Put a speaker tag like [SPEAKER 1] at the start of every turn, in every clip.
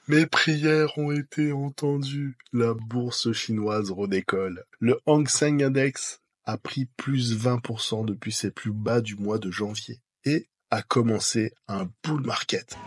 [SPEAKER 1] Mes prières ont été entendues. La bourse chinoise redécolle. Le Hang Seng Index a pris plus 20% depuis ses plus bas du mois de janvier et a commencé un bull market.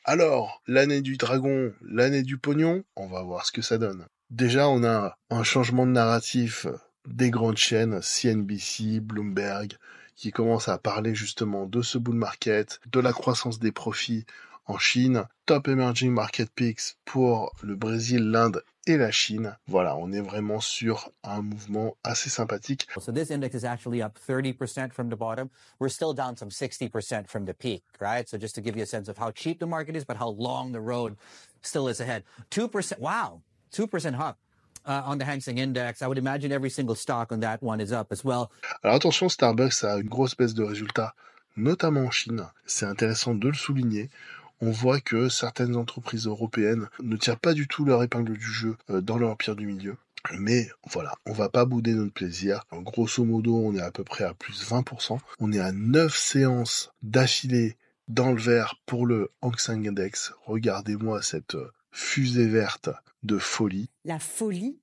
[SPEAKER 1] Alors, l'année du dragon, l'année du pognon, on va voir ce que ça donne. Déjà, on a un changement de narratif des grandes chaînes, CNBC, Bloomberg, qui commencent à parler justement de ce bull market, de la croissance des profits en Chine, top emerging market picks pour le Brésil, l'Inde et la Chine. Voilà, on est vraiment sur un mouvement assez sympathique.
[SPEAKER 2] So this index is actually up 30% from the bottom. We're still down some 60% from the peak, right? So just to give you a sense of how cheap the market is, but how long the road still is ahead. 2%, wow, 2% up on the Hang Seng Index. I would imagine every single stock on that one is up as well.
[SPEAKER 1] Alors attention, Starbucks a une grosse baisse de résultats, notamment en Chine. C'est intéressant de le souligner. On voit que certaines entreprises européennes ne tirent pas du tout leur épingle du jeu dans l'empire du milieu. Mais voilà, on va pas bouder notre plaisir. Grosso modo, on est à peu près à plus 20%. On est à 9 séances d'affilée dans le vert pour le Hang Seng Index. Regardez-moi cette fusée verte de folie.
[SPEAKER 3] La folie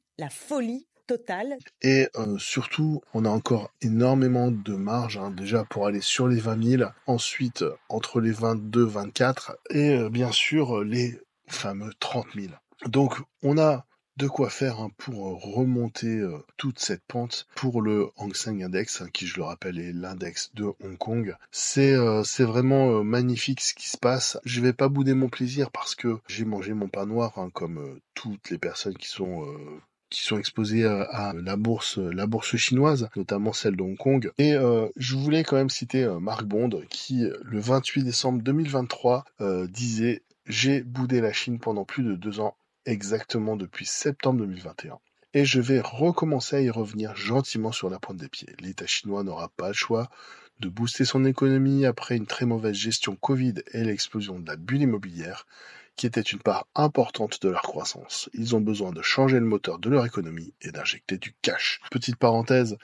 [SPEAKER 3] totale.
[SPEAKER 1] Et surtout, on a encore énormément de marge, déjà pour aller sur les 20 000, ensuite entre les 22, 24 et bien sûr les fameux 30 000. Donc on a de quoi faire pour remonter toute cette pente pour le Hang Seng Index, qui je le rappelle est l'index de Hong Kong. C'est vraiment magnifique ce qui se passe. Je vais pas bouder mon plaisir parce que j'ai mangé mon pain noir, comme toutes les personnes qui sont exposées à la bourse chinoise, notamment celle de Hong Kong. Et je voulais quand même citer Marc Bond qui, le 28 décembre 2023, disait « J'ai boudé la Chine pendant plus de 2 ans, exactement depuis septembre 2021. Et je vais recommencer à y revenir gentiment sur la pointe des pieds. L'État chinois n'aura pas le choix de booster son économie après une très mauvaise gestion Covid et l'explosion de la bulle immobilière, qui était une part importante de leur croissance. Ils ont besoin de changer le moteur de leur économie et d'injecter du cash. » Petite parenthèse,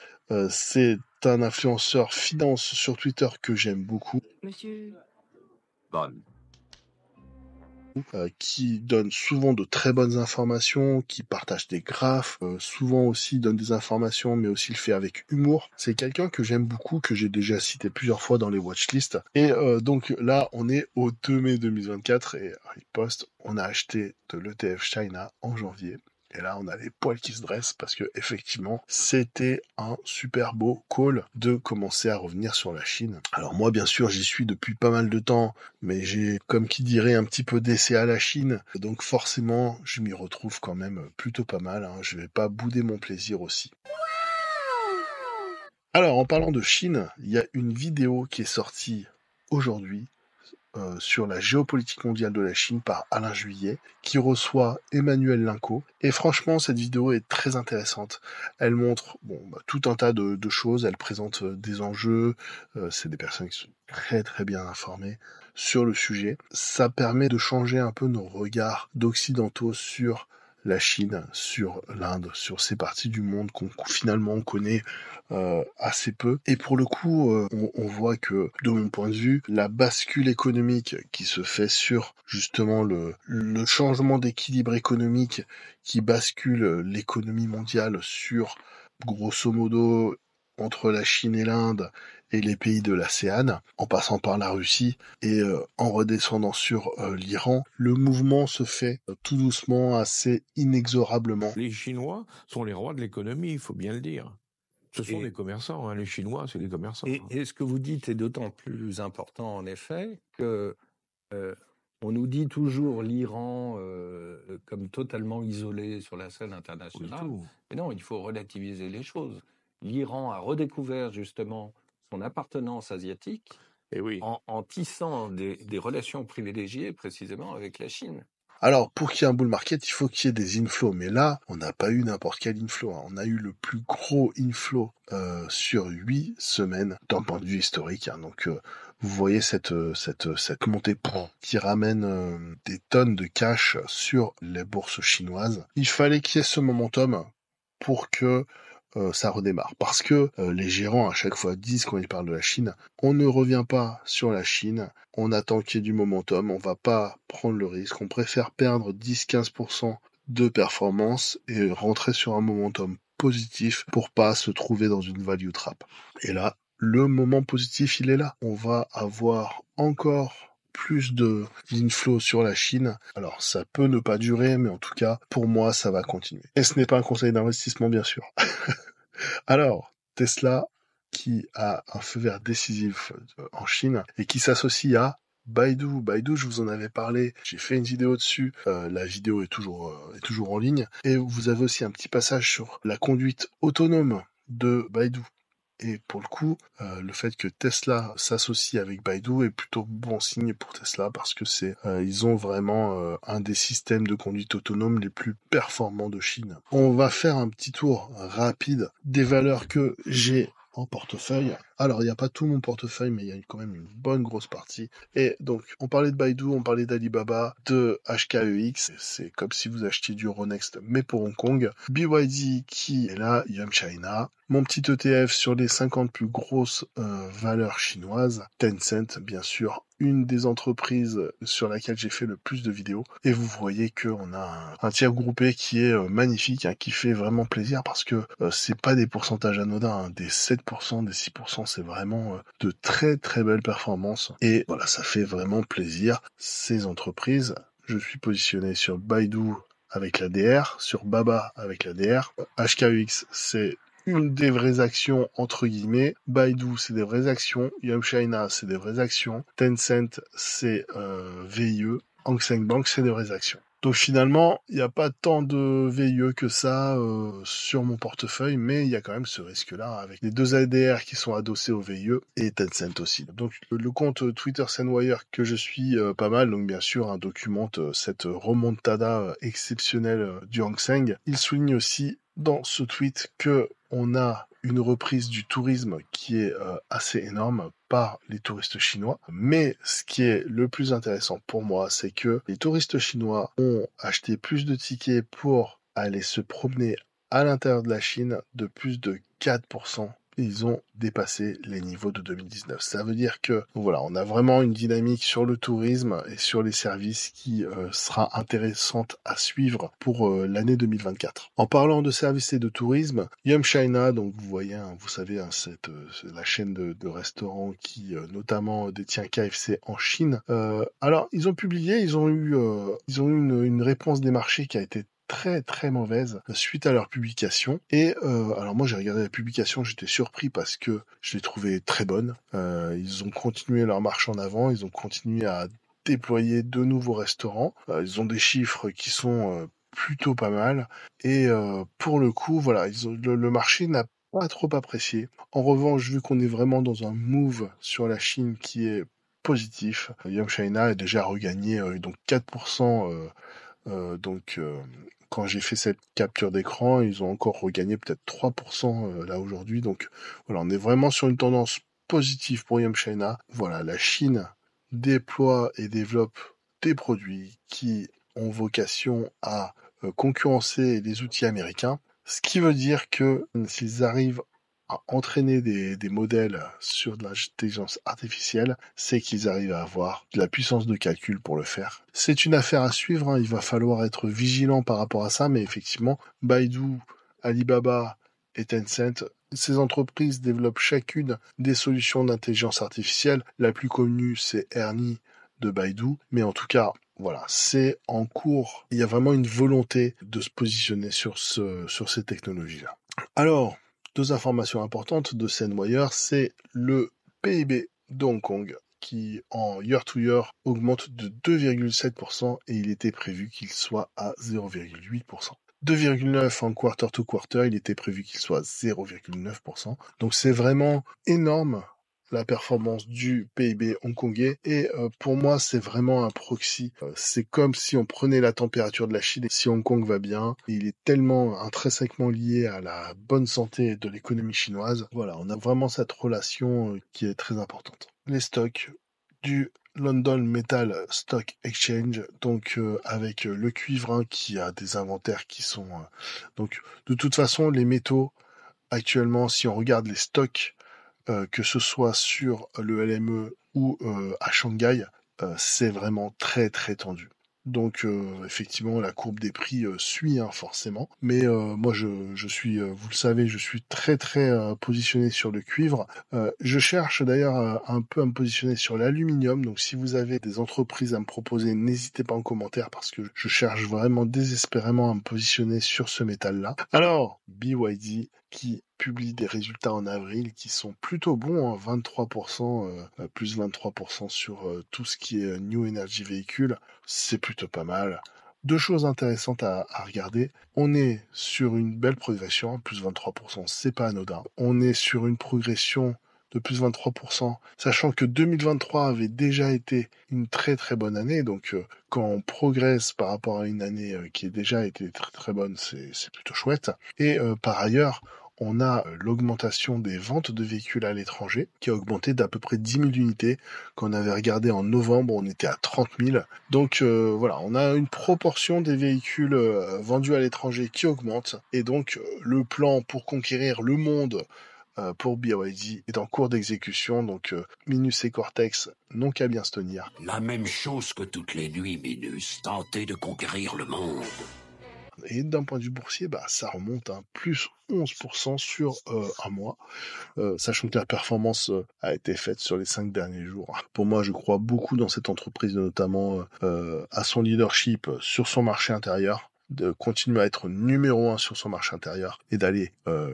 [SPEAKER 1] c'est un influenceur finance sur Twitter que j'aime beaucoup.
[SPEAKER 3] Monsieur
[SPEAKER 1] Qui donne souvent de très bonnes informations, qui partage des graphes, souvent aussi donne des informations, mais aussi le fait avec humour. C'est quelqu'un que j'aime beaucoup, que j'ai déjà cité plusieurs fois dans les watchlists. Et donc là, on est au 2 mai 2024 et il poste, on a acheté de l'ETF China en janvier. Et là, on a les poils qui se dressent parce que effectivement, c'était un super beau call de commencer à revenir sur la Chine. Alors moi, bien sûr, j'y suis depuis pas mal de temps, mais j'ai, comme qui dirait, un petit peu d'essai à la Chine. Donc forcément, je m'y retrouve quand même plutôt pas mal. Je vais pas bouder mon plaisir aussi. Alors, en parlant de Chine, il y a une vidéo qui est sortie aujourd'hui sur la géopolitique mondiale de la Chine par Alain Juillet, qui reçoit Emmanuel Linco. Et franchement, cette vidéo est très intéressante. Elle montre tout un tas de choses. Elle présente des enjeux. C'est des personnes qui sont très très bien informées sur le sujet. Ça permet de changer un peu nos regards d'occidentaux sur la Chine, sur l'Inde, sur ces parties du monde qu'on finalement connaît assez peu. Et pour le coup, on voit que, de mon point de vue, la bascule économique qui se fait sur justement le changement d'équilibre économique qui bascule l'économie mondiale sur, grosso modo, entre la Chine et l'Inde et les pays de l'ASEAN, en passant par la Russie et en redescendant sur l'Iran, le mouvement se fait tout doucement, assez inexorablement.
[SPEAKER 4] Les Chinois sont les rois de l'économie, il faut bien le dire. Ce sont des commerçants, les Chinois, c'est des commerçants.
[SPEAKER 5] Et ce que vous dites est d'autant plus important, en effet, que on nous dit toujours l'Iran comme totalement isolé sur la scène internationale. Mais non, il faut relativiser les choses. L'Iran a redécouvert justement son appartenance asiatique en tissant des relations privilégiées précisément avec la Chine.
[SPEAKER 1] Alors, pour qu'il y ait un bull market, il faut qu'il y ait des inflows. Mais là, on n'a pas eu n'importe quel inflow. On a eu le plus gros inflow sur 8 semaines d'un point de vue historique. Donc, vous voyez cette montée qui ramène des tonnes de cash sur les bourses chinoises. Il fallait qu'il y ait ce momentum pour que ça redémarre. Parce que les gérants à chaque fois disent quand ils parlent de la Chine, on ne revient pas sur la Chine, on attend qu'il y ait du momentum, on va pas prendre le risque, on préfère perdre 10-15% de performance et rentrer sur un momentum positif pour pas se trouver dans une value trap. Et là, le moment positif, il est là. On va avoir encore plus de inflow sur la Chine. Alors, ça peut ne pas durer, mais en tout cas, pour moi, ça va continuer. Et ce n'est pas un conseil d'investissement, bien sûr. Alors, Tesla, qui a un feu vert décisif en Chine et qui s'associe à Baidu. Baidu, je vous en avais parlé. J'ai fait une vidéo dessus. La vidéo est toujours en ligne. Et vous avez aussi un petit passage sur la conduite autonome de Baidu. Et pour le coup, le fait que Tesla s'associe avec Baidu est plutôt bon signe pour Tesla parce que ils ont vraiment un des systèmes de conduite autonome les plus performants de Chine. On va faire un petit tour rapide des valeurs que j'ai en portefeuille. Alors, il n'y a pas tout mon portefeuille, mais il y a quand même une bonne grosse partie. Et donc, on parlait de Baidu, on parlait d'Alibaba, de HKEX. C'est comme si vous achetiez du Euronext, mais pour Hong Kong. BYD qui est là, Yum China. Mon petit ETF sur les 50 plus grosses valeurs chinoises. Tencent, bien sûr, une des entreprises sur laquelle j'ai fait le plus de vidéos. Et vous voyez qu'on a un tiers groupé qui est magnifique, hein, qui fait vraiment plaisir parce que c'est pas des pourcentages anodins, hein, des 7%, des 6%, c'est vraiment de très très belles performances. Et voilà, ça fait vraiment plaisir. Ces entreprises, je suis positionné sur Baidu avec la DR, sur Baba avec la DR. HKEX, c'est une des vraies actions, entre guillemets. Baidu, c'est des vraies actions. Yum China, c'est des vraies actions. Tencent, c'est VIE. Hang Seng Bank, c'est des vraies actions. Donc finalement, il n'y a pas tant de VIE que ça sur mon portefeuille, mais il y a quand même ce risque-là avec les deux ADR qui sont adossés au VIE et Tencent aussi. Donc le compte Twitter Sendwire que je suis pas mal, donc bien sûr, documente cette remontada exceptionnelle du Hang Seng. Il souligne aussi dans ce tweet que on a une reprise du tourisme qui est assez énorme par les touristes chinois. Mais ce qui est le plus intéressant pour moi, c'est que les touristes chinois ont acheté plus de tickets pour aller se promener à l'intérieur de la Chine de plus de 4%. Ils ont dépassé les niveaux de 2019. Ça veut dire que voilà, on a vraiment une dynamique sur le tourisme et sur les services qui sera intéressante à suivre pour l'année 2024. En parlant de services et de tourisme, Yum China, donc vous voyez, hein, vous savez, hein, c'est la chaîne de restaurants qui notamment détient KFC en Chine. Alors ils ont publié, ils ont eu une réponse des marchés qui a été très très mauvaise suite à leur publication. Et alors moi j'ai regardé la publication, j'étais surpris parce que je l'ai trouvée très bonne. Ils ont continué leur marche en avant, ils ont continué à déployer de nouveaux restaurants. Ils ont des chiffres qui sont plutôt pas mal. Et pour le coup, voilà, le marché n'a pas trop apprécié. En revanche, vu qu'on est vraiment dans un move sur la Chine qui est positif, Yum China a déjà regagné donc 4%. Quand j'ai fait cette capture d'écran, ils ont encore regagné peut-être 3% là aujourd'hui. Donc voilà, on est vraiment sur une tendance positive pour Yum China. Voilà, la Chine déploie et développe des produits qui ont vocation à concurrencer les outils américains. Ce qui veut dire que s'ils arrivent à entraîner des modèles sur de l'intelligence artificielle, c'est qu'ils arrivent à avoir de la puissance de calcul pour le faire. C'est une affaire à suivre, hein, il va falloir être vigilant par rapport à ça, mais effectivement, Baidu, Alibaba et Tencent, ces entreprises développent chacune des solutions d'intelligence artificielle. La plus connue, c'est Ernie de Baidu, mais en tout cas, voilà, c'est en cours. Il y a vraiment une volonté de se positionner sur ces technologies-là. Alors, deux informations importantes de Sendwire, c'est le PIB de Hong Kong qui, en year-to-year, augmente de 2,7% et il était prévu qu'il soit à 0,8%. 2,9 en quarter-to-quarter, il était prévu qu'il soit 0,9%. Donc c'est vraiment énorme la performance du PIB hongkongais et pour moi c'est vraiment un proxy. C'est comme si on prenait la température de la Chine et si Hong Kong va bien, il est tellement intrinsèquement lié à la bonne santé de l'économie chinoise. Voilà, on a vraiment cette relation qui est très importante. Les stocks du London Metal Stock Exchange, donc avec le cuivre qui a des inventaires qui sont... donc de toute façon les métaux actuellement, si on regarde les stocks, que ce soit sur le LME ou à Shanghai, c'est vraiment très très tendu. Donc effectivement, la courbe des prix suit forcément. Mais moi, je suis, vous le savez, je suis très très positionné sur le cuivre. Je cherche d'ailleurs un peu à me positionner sur l'aluminium. Donc si vous avez des entreprises à me proposer, n'hésitez pas en commentaire parce que je cherche vraiment désespérément à me positionner sur ce métal-là. Alors, BYD qui publie des résultats en avril qui sont plutôt bons, 23%, plus 23% sur tout ce qui est New Energy véhicule, c'est plutôt pas mal. Deux choses intéressantes à regarder. On est sur une belle progression, plus 23%, c'est pas anodin. On est sur une progression de plus 23%, sachant que 2023 avait déjà été une très très bonne année, donc quand on progresse par rapport à une année qui a déjà été très très bonne, c'est plutôt chouette. Et par ailleurs, on a l'augmentation des ventes de véhicules à l'étranger qui a augmenté d'à peu près 10 000 unités. Quand on avait regardé en novembre, on était à 30 000. Donc voilà, on a une proportion des véhicules vendus à l'étranger qui augmente. Et donc le plan pour conquérir le monde pour BYD est en cours d'exécution. Donc Minus et Cortex n'ont qu'à bien se tenir.
[SPEAKER 6] La même chose que toutes les nuits, Minus, tenter de conquérir le monde.
[SPEAKER 1] Et d'un point de vue boursier, ça remonte à plus 11% sur un mois, sachant que la performance a été faite sur les 5 derniers jours. Pour moi, je crois beaucoup dans cette entreprise, notamment à son leadership sur son marché intérieur, de continuer à être numéro 1 sur son marché intérieur et d'aller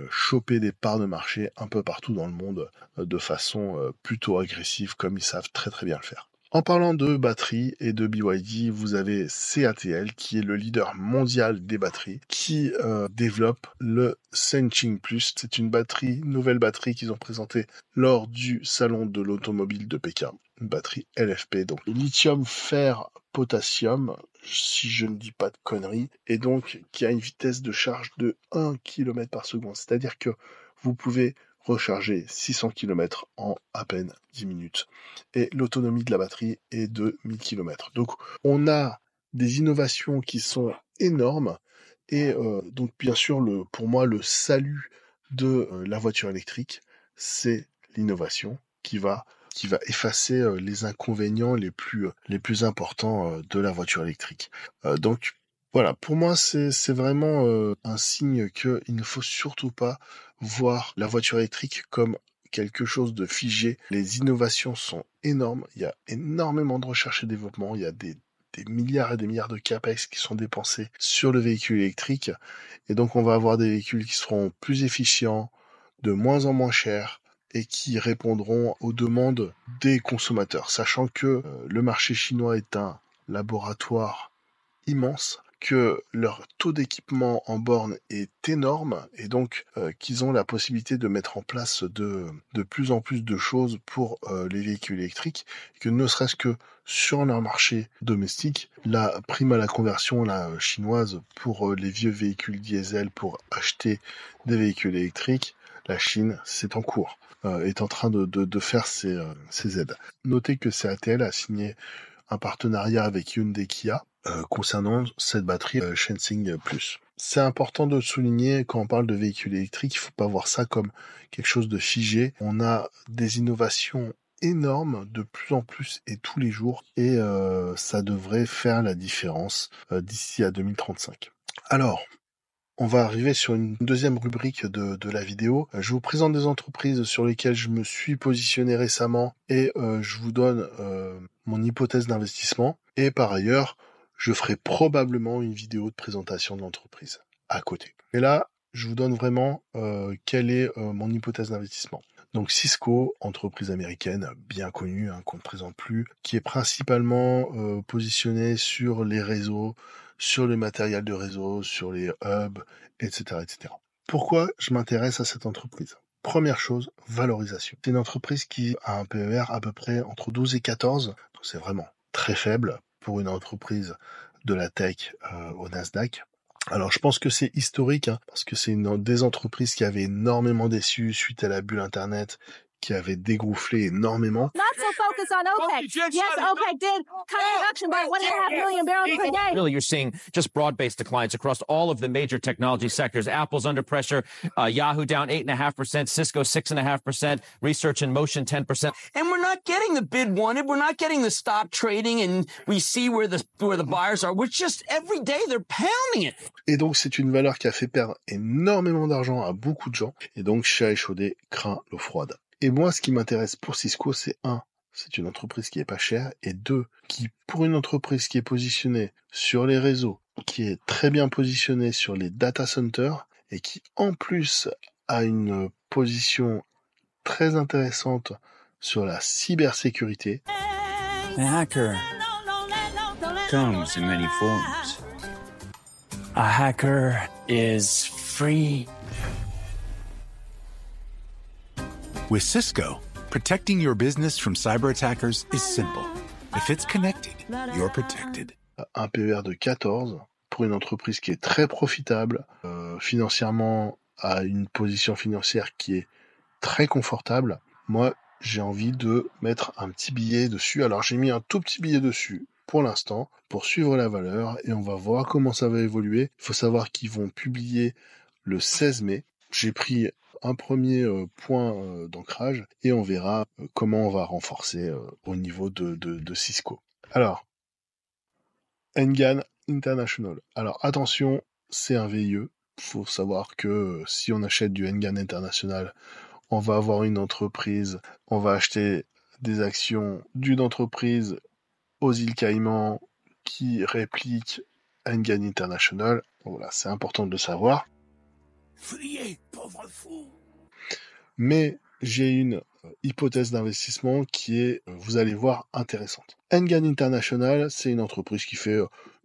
[SPEAKER 1] choper des parts de marché un peu partout dans le monde de façon plutôt agressive, comme ils savent très très bien le faire. En parlant de batteries et de BYD, vous avez CATL qui est le leader mondial des batteries qui développe le Senching Plus. C'est une nouvelle batterie qu'ils ont présentée lors du salon de l'automobile de Pékin. Une batterie LFP, donc lithium, fer, potassium, si je ne dis pas de conneries, et donc qui a une vitesse de charge de 1 km par seconde. C'est-à-dire que vous pouvez recharger 600 km en à peine 10 minutes. Et l'autonomie de la batterie est de 1000 km. Donc on a des innovations qui sont énormes. Et donc bien sûr, pour moi, le salut de la voiture électrique, c'est l'innovation qui va effacer les inconvénients les plus importants de la voiture électrique. Donc voilà, pour moi, c'est vraiment un signe qu'il ne faut surtout pas voir la voiture électrique comme quelque chose de figé. Les innovations sont énormes, il y a énormément de recherche et développement, il y a des milliards et des milliards de capex qui sont dépensés sur le véhicule électrique, et donc on va avoir des véhicules qui seront plus efficients, de moins en moins chers, et qui répondront aux demandes des consommateurs, sachant que le marché chinois est un laboratoire immense, que leur taux d'équipement en borne est énorme et donc qu'ils ont la possibilité de mettre en place de plus en plus de choses pour les véhicules électriques, que ne serait-ce que sur leur marché domestique, la prime à la conversion chinoise pour les vieux véhicules diesel pour acheter des véhicules électriques, la Chine, c'est en cours, est en train de faire ses aides. Notez que CATL a signé un partenariat avec Hyundai Kia concernant cette batterie Shenzheng Plus. C'est important de souligner quand on parle de véhicules électriques, il ne faut pas voir ça comme quelque chose de figé. On a des innovations énormes de plus en plus et tous les jours, et ça devrait faire la différence d'ici à 2035. Alors, on va arriver sur une deuxième rubrique de la vidéo. Je vous présente des entreprises sur lesquelles je me suis positionné récemment et je vous donne mon hypothèse d'investissement. Et par ailleurs, je ferai probablement une vidéo de présentation de l'entreprise à côté. Et là, je vous donne vraiment quelle est mon hypothèse d'investissement. Donc Cisco, entreprise américaine bien connue, qu'on ne présente plus, qui est principalement positionnée sur les réseaux, sur le matériel de réseau, sur les hubs, etc., etc. Pourquoi je m'intéresse à cette entreprise ? Première chose, valorisation. C'est une entreprise qui a un PER à peu près entre 12 et 14, donc c'est vraiment très faible pour une entreprise de la tech au Nasdaq. Alors je pense que c'est historique, parce que c'est une des entreprises qui avait énormément déçu suite à la bulle Internet, qui avait dégonflé énormément.
[SPEAKER 7] Not so focused on OPEC. Yes, OPEC did cut production by 1.5 million barrels per day.
[SPEAKER 8] Really, you're seeing just broad-based declines across all of the major technology sectors. Apple's under pressure. Yahoo down 8.5%. Cisco 6.5%. Research in Motion 10%.
[SPEAKER 9] And we're not getting the bid wanted. We're not getting the stop trading, and we see where the buyers are. We're just every day they're pounding it.
[SPEAKER 1] Et donc c'est une valeur qui a fait perdre énormément d'argent à beaucoup de gens. Et donc chat échaudé craint l'eau froide. Et moi, ce qui m'intéresse pour Cisco, c'est c'est une entreprise qui est pas chère, et 2, qui, pour une entreprise qui est positionnée sur les réseaux, qui est très bien positionnée sur les data centers, et qui, en plus, a une position très intéressante sur la cybersécurité.
[SPEAKER 10] A hacker comes in many forms. A hacker is free.
[SPEAKER 11] With Cisco, protecting your business from cyber attackers is simple. If it's connected, you're protected.
[SPEAKER 1] Un PER de 14 pour une entreprise qui est très profitable, financièrement, a une position financière qui est très confortable. Moi, j'ai envie de mettre un petit billet dessus. Alors, j'ai mis un tout petit billet dessus pour l'instant, pour suivre la valeur, et on va voir comment ça va évoluer. Il faut savoir qu'ils vont publier le 16 mai. J'ai pris un premier point d'ancrage, et on verra comment on va renforcer au niveau de Cisco. Alors, Engan International. Alors attention, c'est un VIE. Il faut savoir que si on achète du Engan International, on va avoir une entreprise, on va acheter des actions d'une entreprise aux îles Caïmans qui réplique Engan International. Voilà, c'est important de le savoir.
[SPEAKER 6] Friez, pauvre fou.
[SPEAKER 1] Mais j'ai une hypothèse d'investissement qui est, vous allez voir, intéressante. Engan International, c'est une entreprise qui fait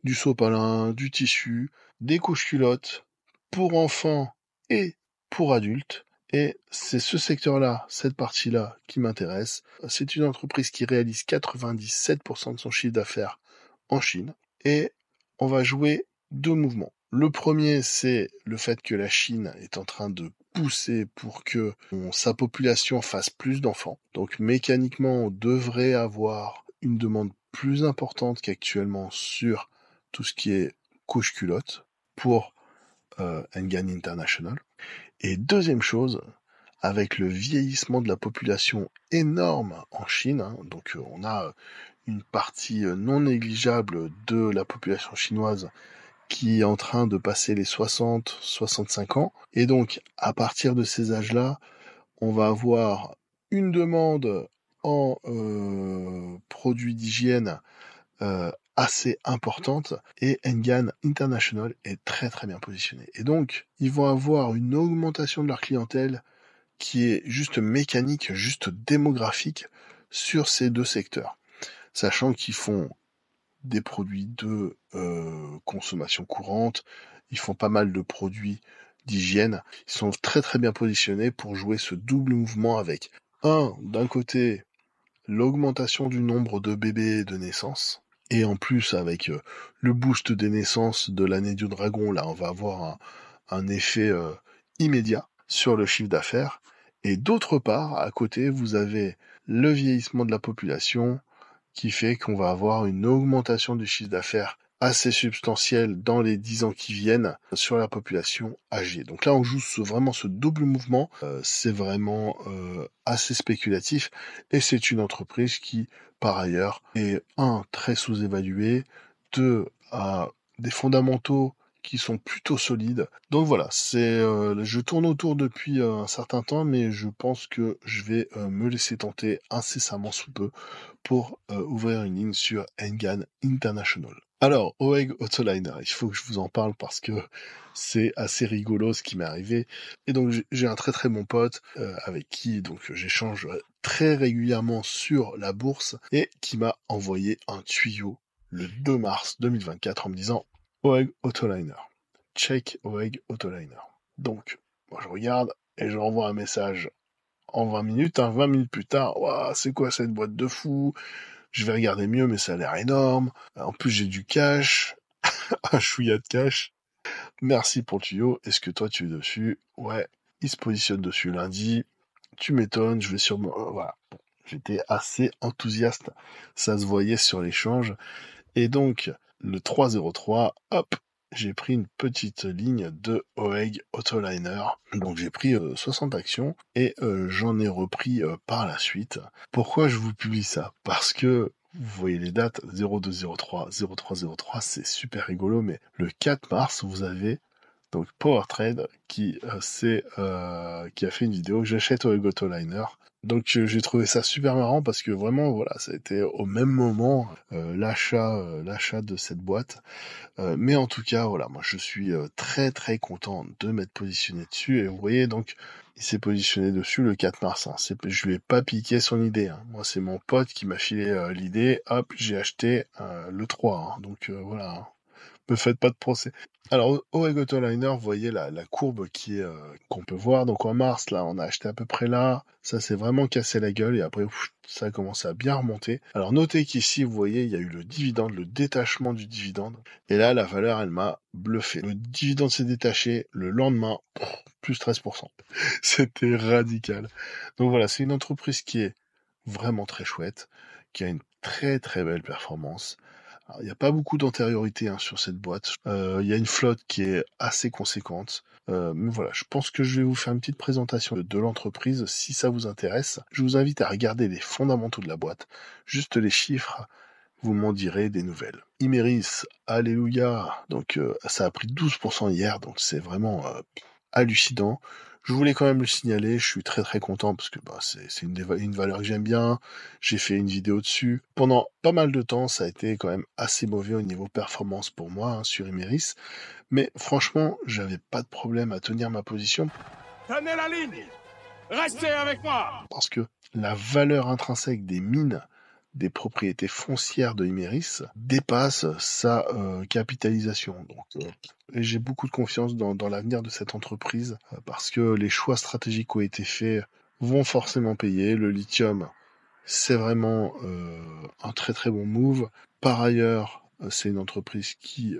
[SPEAKER 1] du sopalin, du tissu, des couches-culottes pour enfants et pour adultes. Et c'est ce secteur-là, cette partie-là, qui m'intéresse. C'est une entreprise qui réalise 97% de son chiffre d'affaires en Chine. Et on va jouer 2 mouvements. Le premier, c'est le fait que la Chine est en train de pousser pour que sa population fasse plus d'enfants. Donc mécaniquement, on devrait avoir une demande plus importante qu'actuellement sur tout ce qui est couche-culotte pour Engan International. Et deuxième chose, avec le vieillissement de la population énorme en Chine, donc on a une partie non négligeable de la population chinoise qui est en train de passer les 60-65 ans. Et donc, à partir de ces âges-là, on va avoir une demande en produits d'hygiène assez importante, et Engan International est très très bien positionné. Et donc, ils vont avoir une augmentation de leur clientèle qui est juste mécanique, juste démographique sur ces 2 secteurs. Sachant qu'ils font des produits de consommation courante, ils font pas mal de produits d'hygiène, ils sont très très bien positionnés pour jouer ce double mouvement avec, d'un côté, l'augmentation du nombre de bébés de naissance, et en plus avec le boost des naissances de l'année du dragon, là on va avoir un effet immédiat sur le chiffre d'affaires, et d'autre part, à côté, vous avez le vieillissement de la population, qui fait qu'on va avoir une augmentation du chiffre d'affaires assez substantielle dans les 10 ans qui viennent sur la population âgée. Donc là, on joue vraiment ce double mouvement. C'est vraiment assez spéculatif, et c'est une entreprise qui, par ailleurs, est très sous-évaluée, 2 a des fondamentaux qui sont plutôt solides. Donc voilà, je tourne autour depuis un certain temps, mais je pense que je vais me laisser tenter incessamment sous peu pour ouvrir une ligne sur Engan International. Alors, OEG Autoliner, il faut que je vous en parle parce que c'est assez rigolo ce qui m'est arrivé. Et donc, j'ai un très très bon pote avec qui donc j'échange très régulièrement sur la bourse, et qui m'a envoyé un tuyau le 2 mars 2024 en me disant OEG Autoliner. Check OEG Autoliner. Donc, moi je regarde et je renvoie un message en 20 minutes. 20 minutes plus tard, ouah, c'est quoi cette boîte de fou? Je vais regarder mieux, mais ça a l'air énorme. En plus, j'ai du cash, un chouïa de cash. Merci pour le tuyau. Est-ce que toi, tu es dessus? Ouais, il se positionne dessus lundi. tu m'étonnes, je vais sur... voilà. Bon, j'étais assez enthousiaste, ça se voyait sur l'échange. Et donc, le 303, hop, j'ai pris une petite ligne de OEG Autoliner. Donc j'ai pris 60 actions et j'en ai repris par la suite. Pourquoi je vous publie ça? Parce que vous voyez les dates 0203, 0303, c'est super rigolo, mais le 4 mars, vous avez donc PowerTrade qui a fait une vidéo j'achète OEG Autoliner. Donc j'ai trouvé ça super marrant parce que vraiment voilà, ça a été au même moment l'achat de cette boîte. Mais en tout cas voilà, moi je suis très très content de m'être positionné dessus et vous voyez donc il s'est positionné dessus le 4 mars. Hein. Je lui ai pas piqué son idée. Hein. Moi c'est mon pote qui m'a filé l'idée. Hop, j'ai acheté le 3. Hein. Donc voilà. Hein. Me faites pas de procès. Alors, OEG Autoliner, vous voyez la courbe qu'on peut voir. Donc en mars, là, on a acheté à peu près là. Ça s'est vraiment cassé la gueule et après, ça a commencé à bien remonter. Alors notez qu'ici, vous voyez, il y a eu le dividende, le détachement du dividende. Et là, la valeur, elle m'a bluffé. Le dividende s'est détaché le lendemain, plus 13%. C'était radical. Donc voilà, c'est une entreprise qui est vraiment très chouette, qui a une très très belle performance. Il n'y a pas beaucoup d'antériorité sur cette boîte. Il y a une flotte qui est assez conséquente. Mais voilà, je pense que je vais vous faire une petite présentation de l'entreprise si ça vous intéresse. Je vous invite à regarder les fondamentaux de la boîte. Juste les chiffres, vous m'en direz des nouvelles. Imerys, alléluia. Donc ça a pris 12% hier, donc c'est vraiment hallucinant. Je voulais quand même le signaler, je suis très très content parce que c'est une valeur que j'aime bien, j'ai fait une vidéo dessus. Pendant pas mal de temps, ça a été quand même assez mauvais au niveau performance pour moi sur Imerys, mais franchement, j'avais pas de problème à tenir ma position.
[SPEAKER 12] Tenez la ligne! Restez avec moi!
[SPEAKER 1] Parce que la valeur intrinsèque des mines, des propriétés foncières de Imerys dépasse sa capitalisation. Donc, j'ai beaucoup de confiance dans l'avenir de cette entreprise parce que les choix stratégiques qui ont été faits vont forcément payer. Le lithium, c'est vraiment un très très bon move. Par ailleurs, c'est une entreprise qui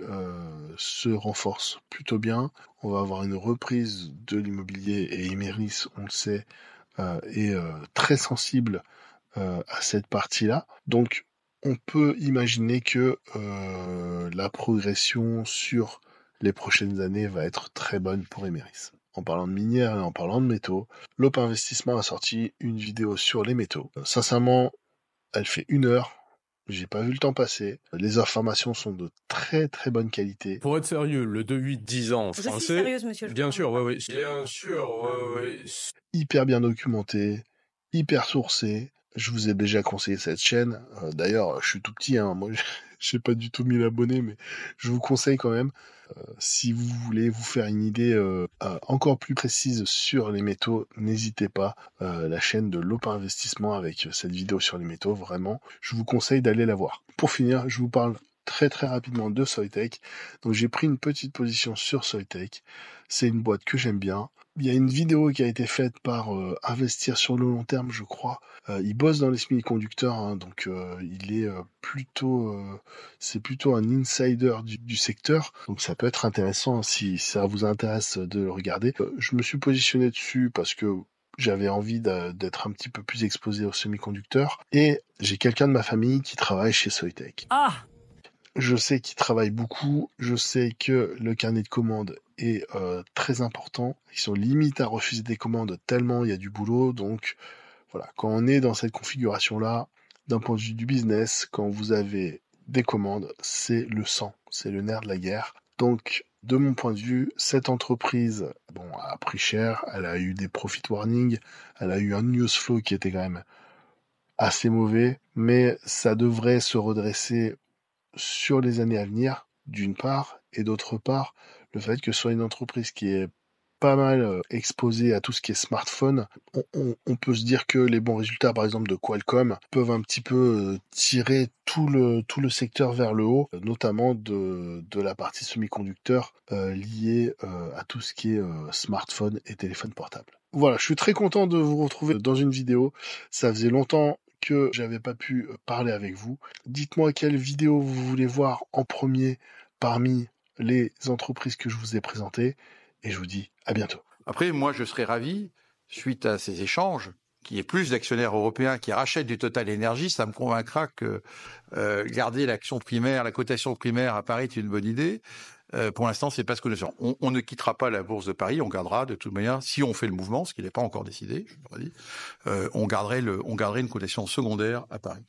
[SPEAKER 1] se renforce plutôt bien. On va avoir une reprise de l'immobilier et Imerys, on le sait, est très sensible à cette partie-là. Donc, on peut imaginer que la progression sur les prochaines années va être très bonne pour Imerys. En parlant de minières et en parlant de métaux, Lope Investissement a sorti une vidéo sur les métaux. Sincèrement, elle fait 1 heure. J'ai pas vu le temps passer. Les informations sont de très très bonne qualité.
[SPEAKER 13] Pour être sérieux, le 2-8-10 ans français...
[SPEAKER 3] Je suis sérieuse, monsieur.
[SPEAKER 13] Bien sûr, oui. Bien sûr, oui.
[SPEAKER 1] Hyper bien documenté, hyper sourcé. Je vous ai déjà conseillé cette chaîne. D'ailleurs, je suis tout petit, hein. Moi, j'ai pas du tout 1000 abonnés, mais je vous conseille quand même. Si vous voulez vous faire une idée encore plus précise sur les métaux, n'hésitez pas. La chaîne de Lope Investissement avec cette vidéo sur les métaux, vraiment, je vous conseille d'aller la voir. Pour finir, je vous parle très très rapidement de Soitec. Donc j'ai pris une petite position sur Soitec. C'est une boîte que j'aime bien. Il y a une vidéo qui a été faite par Investir sur le long terme, je crois. Il bosse dans les semi-conducteurs, hein, donc il est c'est plutôt un insider du secteur. Donc ça peut être intéressant si ça vous intéresse de le regarder. Je me suis positionné dessus parce que j'avais envie d'être un petit peu plus exposé aux semi-conducteurs. Et j'ai quelqu'un de ma famille qui travaille chez Soitec.
[SPEAKER 3] Ah!
[SPEAKER 1] Je sais qu'il travaille beaucoup, je sais que le carnet de commandes est très important. Ils sont limite à refuser des commandes tellement il y a du boulot. Donc voilà, quand on est dans cette configuration-là, d'un point de vue du business, quand vous avez des commandes, c'est le sang, c'est le nerf de la guerre. Donc de mon point de vue, cette entreprise a pris cher, elle a eu des profit warnings, elle a eu un news flow qui était quand même assez mauvais, mais ça devrait se redresser sur les années à venir, d'une part, et d'autre part, le fait que ce soit une entreprise qui est pas mal exposée à tout ce qui est smartphone, on peut se dire que les bons résultats, par exemple, de Qualcomm, peuvent un petit peu tirer tout le secteur vers le haut, notamment de la partie semi-conducteur liée à tout ce qui est smartphone et téléphone portable. Voilà, je suis très content de vous retrouver dans une vidéo. Ça faisait longtemps que j'avais pas pu parler avec vous. Dites-moi quelle vidéo vous voulez voir en premier parmi les entreprises que je vous ai présentées et je vous dis à bientôt.
[SPEAKER 14] Après, moi, je serais ravi suite à ces échanges, qu'il y ait plus d'actionnaires européens qui rachètent du Total Énergie, ça me convaincra que garder l'action primaire, la cotation primaire à Paris est une bonne idée. Pour l'instant, c'est pas ce que nous faisons. On ne quittera pas la bourse de Paris, on gardera de toute manière, si on fait le mouvement, ce qui n'est pas encore décidé, je vous le dis, on garderait une cotation secondaire à Paris.